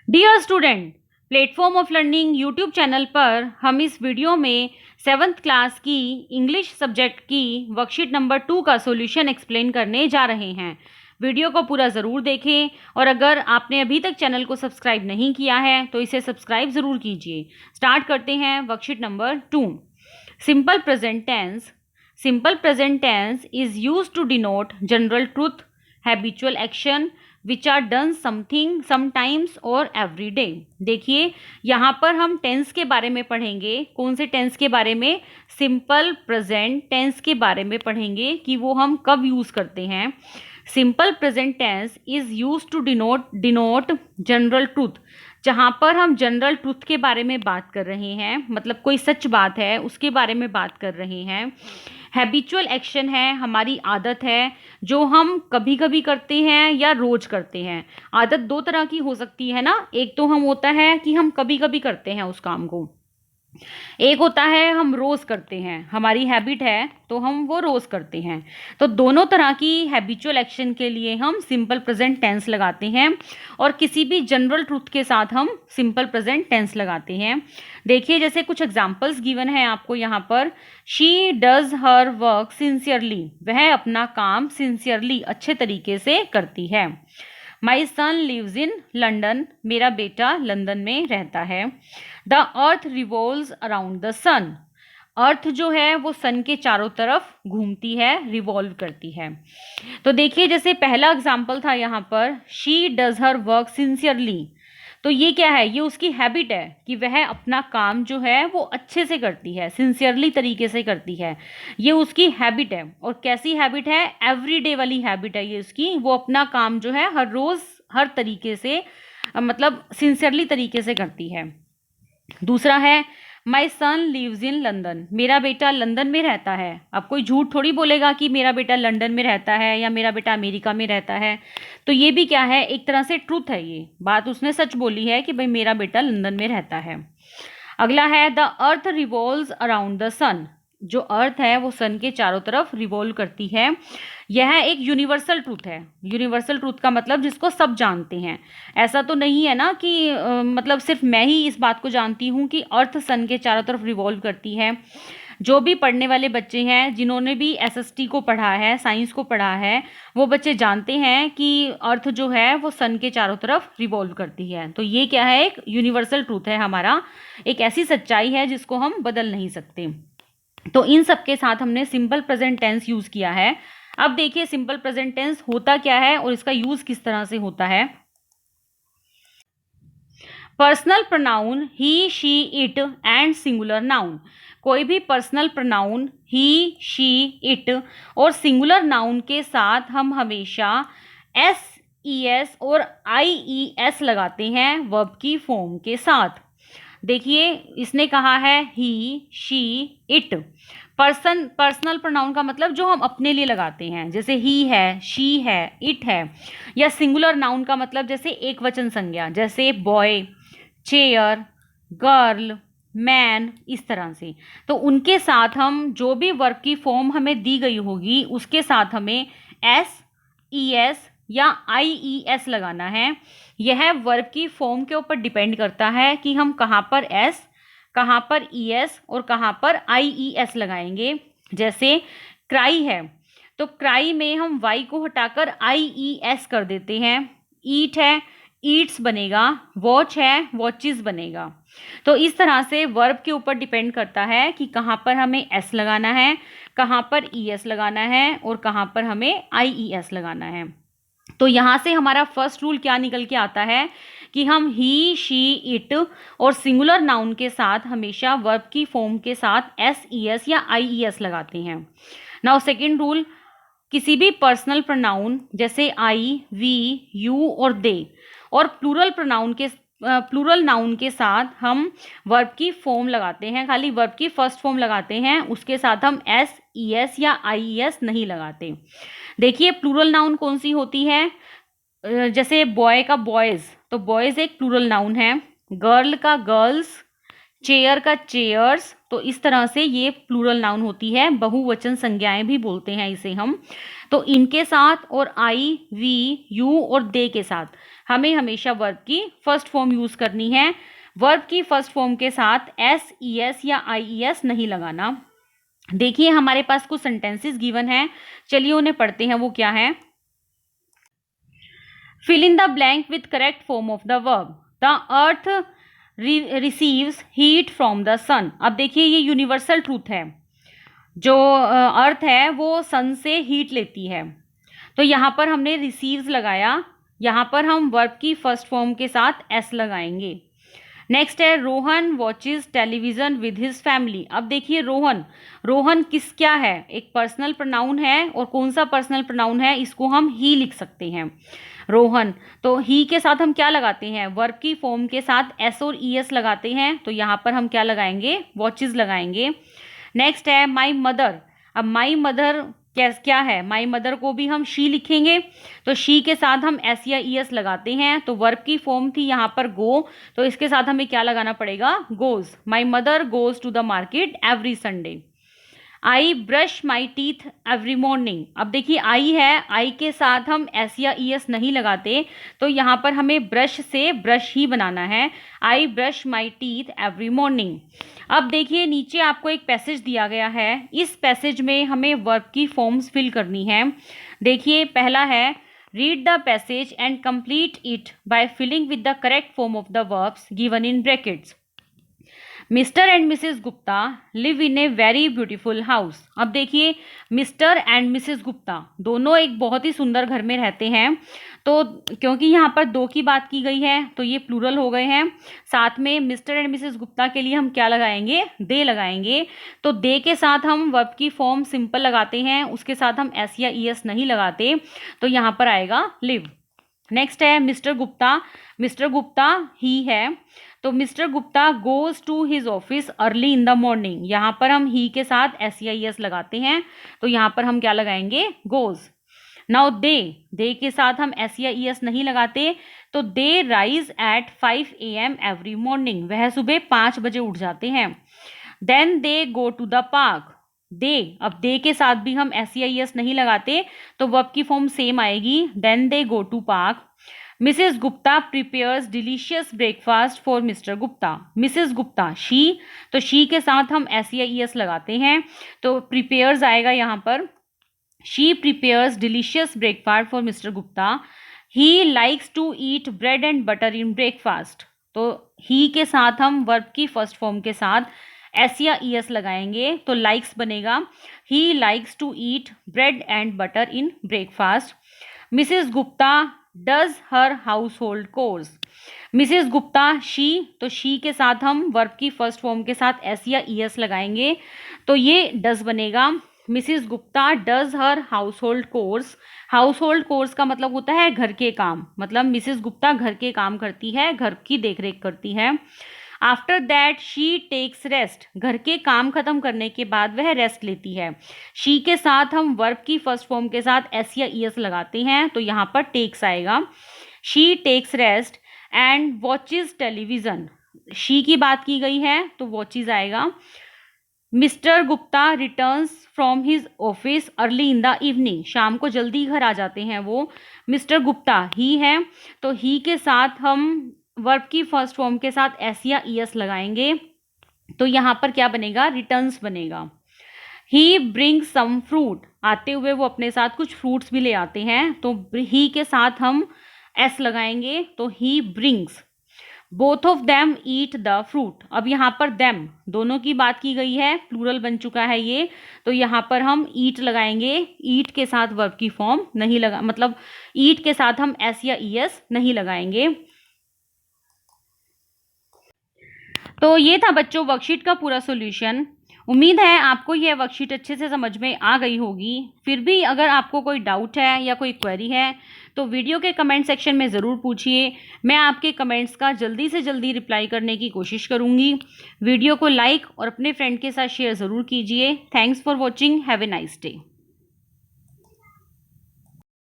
Dear student, platform of learning YouTube channel पर हम इस वीडियो में 7th क्लास की इंग्लिश सब्जेक्ट की वर्कशीट नंबर 2 का सॉल्यूशन एक्सप्लेन करने जा रहे हैं। वीडियो को पूरा ज़रूर देखें और अगर आपने अभी तक चैनल को सब्सक्राइब नहीं किया है तो इसे सब्सक्राइब ज़रूर कीजिए। स्टार्ट करते हैं worksheet number 2। Simple present tense. Simple present tense is use to denote general truth, habitual action which are done something sometimes और एवरी डे। देखिए यहाँ पर हम टेंस के बारे में पढ़ेंगे। कौन से टेंस के बारे में? सिंपल प्रेजेंट टेंस के बारे में पढ़ेंगे कि वो हम कब यूज़ करते हैं। Simple present tense is use to denote general truth. जहाँ पर हम जनरल ट्रूथ के बारे में बात कर रहे हैं, मतलब कोई सच बात है उसके बारे में बात कर रहे हैं। हैबिचुअल एक्शन है, हमारी आदत है जो हम कभी कभी करते हैं या रोज करते हैं। आदत दो तरह की हो सकती है ना, एक तो हम होता है कि हम कभी कभी करते हैं उस काम को, एक होता है हम रोज करते हैं, हमारी हैबिट है तो हम वो रोज करते हैं। तो दोनों तरह की हैबिचुअल एक्शन के लिए हम सिंपल प्रेजेंट टेंस लगाते हैं और किसी भी जनरल ट्रूथ के साथ हम सिंपल प्रेजेंट टेंस लगाते हैं। देखिए जैसे कुछ एग्जांपल्स गिवन है आपको यहाँ पर। She does her work sincerely, वह अपना काम सिंसियरली अच्छे तरीके से करती है। माई सन लिव्स इन लंडन, मेरा बेटा लंदन में रहता है। The earth revolves around the sun, earth जो है वो सन के चारों तरफ घूमती है, रिवॉल्व करती है। तो देखिए जैसे पहला एग्जाम्पल था यहाँ पर, she does her work sincerely, तो ये क्या है? ये उसकी हैबिट है कि वह अपना काम जो है वो अच्छे से करती है, सिंसियरली तरीके से करती है। ये उसकी हैबिट है। और कैसी हैबिट है? एवरीडे वाली हैबिट है ये उसकी। वो अपना काम जो है हर रोज़ हर तरीके से मतलब सिंसियरली तरीके से करती है। दूसरा है माई सन लिव्स इन लंदन, मेरा बेटा लंदन में रहता है। अब कोई झूठ थोड़ी बोलेगा कि मेरा बेटा लंदन में रहता है या मेरा बेटा अमेरिका में रहता है। तो ये भी क्या है? एक तरह से ट्रूथ है, ये बात उसने सच बोली है कि भाई मेरा बेटा लंदन में रहता है। अगला है the earth revolves around the sun, जो अर्थ है वो सन के चारों तरफ रिवॉल्व करती है। यह एक यूनिवर्सल ट्रूथ है। यूनिवर्सल ट्रूथ का मतलब जिसको सब जानते हैं। ऐसा तो नहीं है ना कि मतलब सिर्फ मैं ही इस बात को जानती हूँ कि अर्थ सन के चारों तरफ रिवॉल्व करती है। जो भी पढ़ने वाले बच्चे हैं, जिन्होंने भी एसएसटी को पढ़ा है, साइंस को पढ़ा है, वो बच्चे जानते हैं कि अर्थ जो है वो सन के चारों तरफ रिवॉल्व करती है। तो ये क्या है? एक यूनिवर्सल ट्रूथ है हमारा, एक ऐसी सच्चाई है जिसको हम बदल नहीं सकते। तो इन सब के साथ हमने सिंपल प्रेजेंट टेंस यूज किया है। अब देखिए सिंपल प्रेजेंट टेंस होता क्या है और इसका यूज किस तरह से होता है। Personal pronoun he, she, it and singular noun. कोई भी personal pronoun he, she, it और सिंगुलर नाउन के साथ हम हमेशा एस, ई एस और आई ई एस लगाते हैं वर्ब की फॉर्म के साथ। देखिए इसने कहा है ही, शी, इट। पर्सनल प्रोनाउन का मतलब जो हम अपने लिए लगाते हैं, जैसे ही है, शी है, इट है। या सिंगुलर नाउन का मतलब जैसे एक वचन संज्ञा, जैसे बॉय, चेयर, गर्ल, मैन, इस तरह से। तो उनके साथ हम जो भी वर्ब की फॉर्म हमें दी गई होगी उसके साथ हमें एस, ई एस या आई ई एस लगाना है। यह वर्ब की फॉर्म के ऊपर डिपेंड करता है कि हम कहाँ पर एस, कहाँ पर ई एस और कहाँ पर आई ई एस लगाएंगे। जैसे क्राई है तो क्राई में हम वाई को हटाकर आई ई एस कर देते हैं। ईट है, ईट्स बनेगा। वॉच है, वॉचेस बनेगा। तो इस तरह से वर्ब के ऊपर डिपेंड करता है कि कहाँ पर हमें एस लगाना है, कहाँ पर ई एस लगाना है और कहाँ पर हमें आई ई एस लगाना है। तो यहाँ से हमारा फर्स्ट रूल क्या निकल के आता है कि हम ही, शी, इट और सिंगुलर नाउन के साथ हमेशा वर्ब की फॉर्म के साथ एस, ई एस या आई ई एस लगाते हैं। नाउ सेकेंड रूल, किसी भी पर्सनल प्रोनाउन जैसे आई, वी, यू और दे और प्लूरल नाउन के साथ हम वर्ब की फॉर्म लगाते हैं, खाली वर्ब की फर्स्ट फॉर्म लगाते हैं, उसके साथ हम एस, ई एस या आई ई एस नहीं लगाते। देखिए प्लूरल नाउन कौन सी होती है? जैसे बॉय का बॉयज़, तो बॉयज़ एक प्लूरल नाउन है। गर्ल का गर्ल्स, चेयर का चेयर्स, तो इस तरह से ये प्लूरल नाउन होती है। बहुवचन संज्ञाएं भी बोलते हैं इसे हम। तो इनके साथ और आई, वी, यू और दे के साथ हमें हमेशा वर्ब की फर्स्ट फॉर्म यूज़ करनी है। वर्ब की फर्स्ट फॉर्म के साथ एस, ई एस या आई ई एस नहीं लगाना। देखिए हमारे पास कुछ सेंटेंसेस गिवन हैं, चलिए उन्हें पढ़ते हैं। वो क्या है? Fill in the blank with correct form of the verb. The earth receives heat from the sun. अब देखिए ये यूनिवर्सल ट्रूथ है, जो अर्थ है वो सन से हीट लेती है। तो यहाँ पर हमने रिसीव्स लगाया, यहाँ पर हम वर्ब की फर्स्ट फॉर्म के साथ एस लगाएंगे। नेक्स्ट है Rohan watches television with his family. अब देखिए रोहन, रोहन किस क्या है? एक पर्सनल प्रोनाउन है, और कौन सा पर्सनल प्रोनाउन है? इसको हम ही लिख सकते हैं, रोहन। तो ही के साथ हम क्या लगाते हैं? वर्ब की फॉर्म के साथ एस और ई एस लगाते हैं। तो यहाँ पर हम क्या लगाएंगे? वॉचेस लगाएंगे। नेक्स्ट है माई मदर। अब माई मदर क्या है? माई मदर को भी हम शी लिखेंगे, तो शी के साथ हम एस या ई एस लगाते हैं। तो वर्ब की फॉर्म थी यहाँ पर गो, तो इसके साथ हमें क्या लगाना पड़ेगा? Goes. My mother goes to the market every Sunday. I brush my teeth every morning. अब देखिए आई है, आई के साथ हम एस या ई एस नहीं लगाते, तो यहाँ पर हमें ब्रश से ब्रश ही बनाना है। I brush my teeth every morning. अब देखिए नीचे आपको एक पैसेज दिया गया है, इस पैसेज में हमें वर्ब की फॉर्म्स फिल करनी है। देखिए पहला है read the passage and complete it by filling with the correct form of the verbs given in brackets. Mr and Mrs Gupta live in a very beautiful house. अब देखिए मिस्टर एंड मिसेस गुप्ता दोनों एक बहुत ही सुंदर घर में रहते हैं। तो क्योंकि यहाँ पर दो की बात की गई है तो ये प्लूरल हो गए हैं। साथ में मिस्टर एंड मिसेस गुप्ता के लिए हम क्या लगाएंगे? दे लगाएंगे। तो दे के साथ हम वर्ब की फॉर्म सिंपल लगाते हैं, उसके साथ हम एस या ई एस नहीं लगाते, तो यहाँ पर आएगा लिव। नेक्स्ट है मिस्टर गुप्ता। मिस्टर गुप्ता ही है, तो Mr Gupta goes to his office early in the morning. यहाँ पर हम ही के साथ एस या ई एस लगाते हैं, तो यहाँ पर हम क्या लगाएंगे? गोज। नाउ दे के साथ हम एस या ई एस नहीं लगाते, तो they rise at 5 AM every morning. वह सुबह 5 बजे उठ जाते हैं। Then they go to the park. They, अब दे के साथ भी हम एस या ई एस नहीं लगाते, तो वर्ब की फॉर्म सेम आएगी, then they go to park. Mrs Gupta prepares delicious breakfast for Mr Gupta. Mrs Gupta she, तो शी के साथ हम एस या ई एस लगाते हैं, तो प्रिपेयर्स आएगा यहाँ पर। She prepares delicious breakfast for Mr Gupta. He likes to eat bread and butter in breakfast. तो ही के साथ हम वर्ब की फर्स्ट फॉर्म के साथ एस या ई एस लगाएंगे, तो लाइक्स बनेगा। He likes to eat bread and butter in breakfast. Mrs Gupta does her household chores. Mrs Gupta she, तो शी के साथ हम वर्ब की फर्स्ट फॉर्म के साथ एस या ई एस लगाएंगे, तो ये डज बनेगा। Mrs Gupta does her household course. House hold course का मतलब होता है घर के काम, मतलब मिसेस गुप्ता घर के काम करती है, घर की देखरेख करती है। After that she takes rest. घर के काम खत्म करने के बाद वह रेस्ट लेती है। शी के साथ हम वर्ब की फर्स्ट फॉर्म के साथ एस या ई एस लगाते हैं, तो यहाँ पर टेक्स आएगा। She takes rest and watches television. She की बात की गई है तो वॉचेज आएगा। Mr Gupta returns from his office early in the evening. शाम को जल्दी घर आ जाते हैं वो। मिस्टर गुप्ता ही है, तो ही के साथ हम वर्ब की फर्स्ट फॉर्म के साथ एस या ई एस लगाएंगे, तो यहाँ पर क्या बनेगा? रिटर्न्स बनेगा। He brings some fruit. आते हुए वो अपने साथ कुछ फ्रूट्स भी ले आते हैं, तो ही के साथ हम एस लगाएंगे, तो he brings. Both of them eat the fruit. अब यहाँ पर देम दोनों की बात की गई है, प्लूरल बन चुका है ये, तो यहाँ पर हम ईट लगाएंगे। ईट के साथ वर्ब की फॉर्म नहीं लगा, मतलब ईट के साथ हम एस या ई एस नहीं लगाएंगे। तो ये था बच्चों वर्कशीट का पूरा सॉल्यूशन। उम्मीद है आपको यह वर्कशीट अच्छे से समझ में आ गई होगी। फिर भी अगर आपको कोई डाउट है या कोई क्वेरी है तो वीडियो के कमेंट सेक्शन में ज़रूर पूछिए। मैं आपके कमेंट्स का जल्दी से जल्दी रिप्लाई करने की कोशिश करूँगी। वीडियो को लाइक और अपने फ्रेंड के साथ शेयर ज़रूर कीजिए। Thanks for watching. Have a nice day.